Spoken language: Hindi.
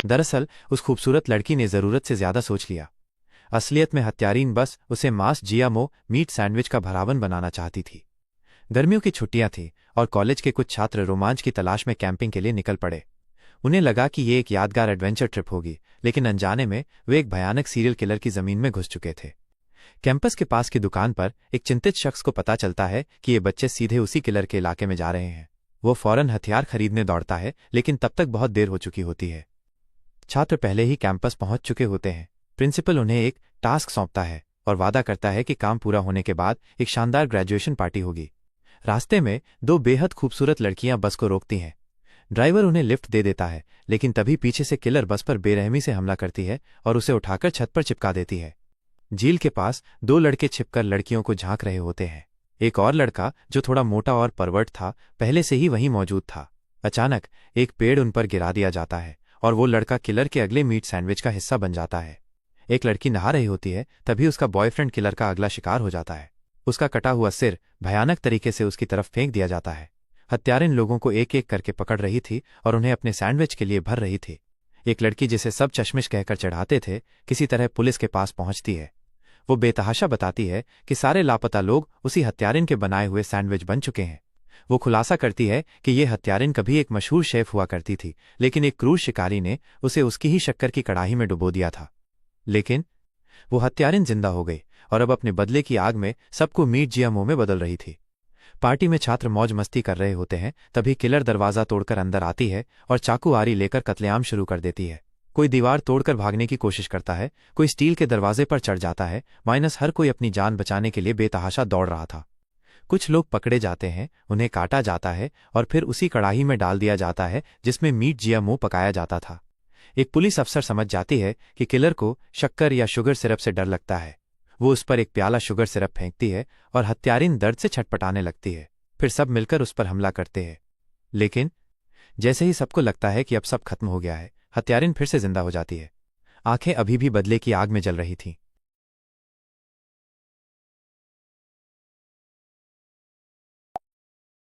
दरअसल उस खूबसूरत लड़की ने जरूरत से ज्यादा सोच लिया। असलियत में हत्यारीन बस उसे मांस जियामो मीट सैंडविच का भरावन बनाना चाहती थी। गर्मियों की छुट्टियां थी और कॉलेज के कुछ छात्र रोमांच की तलाश में कैंपिंग के लिए निकल पड़े। उन्हें लगा कि ये एक यादगार एडवेंचर ट्रिप होगी, लेकिन अनजाने में वे एक भयानक सीरियल किलर की जमीन में घुस चुके थे। कैंपस के पास की दुकान पर एक चिंतित शख्स को पता चलता है कि ये बच्चे सीधे उसी किलर के इलाके में जा रहे हैं। वो फौरन हथियार खरीदने दौड़ता है, लेकिन तब तक बहुत देर हो चुकी होती है। छात्र पहले ही कैंपस पहुंच चुके होते हैं। प्रिंसिपल उन्हें एक टास्क सौंपता है और वादा करता है कि काम पूरा होने के बाद एक शानदार ग्रेजुएशन पार्टी होगी। रास्ते में दो बेहद खूबसूरत लड़कियां बस को रोकती हैं। ड्राइवर उन्हें लिफ्ट दे देता है, लेकिन तभी पीछे से किलर बस पर बेरहमी से हमला करती है और उसे उठाकर छत पर चिपका देती है। झील के पास दो लड़के छिपकर लड़कियों को झांक रहे होते हैं। एक और लड़का, जो थोड़ा मोटा और परवर्ट था, पहले से ही वहीं मौजूद था। अचानक एक पेड़ उन पर गिरा दिया जाता है और वो लड़का किलर के अगले मीट सैंडविच का हिस्सा बन जाता है। एक लड़की नहा रही होती है, तभी उसका बॉयफ्रेंड किलर का अगला शिकार हो जाता है। उसका कटा हुआ सिर भयानक तरीके से उसकी तरफ फेंक दिया जाता है। हत्यारिन लोगों को एक एक करके पकड़ रही थी और उन्हें अपने सैंडविच के लिए भर रही थी। एक लड़की, जिसे सब चश्मिश कहकर चढ़ाते थे, किसी तरह पुलिस के पास पहुंचती है। वो बेतहाशा बताती है कि सारे लापता लोग उसी हत्यारिन के बनाए हुए सैंडविच बन चुके हैं। वो खुलासा करती है कि ये हत्यारिन कभी एक मशहूर शेफ हुआ करती थी, लेकिन एक क्रूर शिकारी ने उसे उसकी ही शक्कर की कड़ाही में डुबो दिया था। लेकिन वो हत्यारिन जिंदा हो गई और अब अपने बदले की आग में सबको मीट जियामो में बदल रही थी। पार्टी में छात्र मौज मस्ती कर रहे होते हैं, तभी किलर दरवाजा तोड़कर अंदर आती है और चाकू आरी लेकर कत्लेआम शुरू कर देती है। कोई दीवार तोड़कर भागने की कोशिश करता है, कोई स्टील के दरवाजे पर चढ़ जाता है, माइनस हर कोई अपनी जान बचाने के लिए बेतहाशा दौड़ रहा था। कुछ लोग पकड़े जाते हैं, उन्हें काटा जाता है और फिर उसी कड़ाही में डाल दिया जाता है जिसमें मीट जियामो पकाया जाता था। एक पुलिस अफसर समझ जाती है कि किलर को शक्कर या शुगर सिरप से डर लगता है। वो उस पर एक प्याला शुगर सिरप फेंकती है और हत्यारिन दर्द से छटपटाने लगती है। फिर सब मिलकर उस पर हमला करते हैं, लेकिन जैसे ही सबको लगता है कि अब सब खत्म हो गया है, हत्यारिन फिर से जिंदा हो जाती है। आंखें अभी भी बदले की आग में जल रही थीं।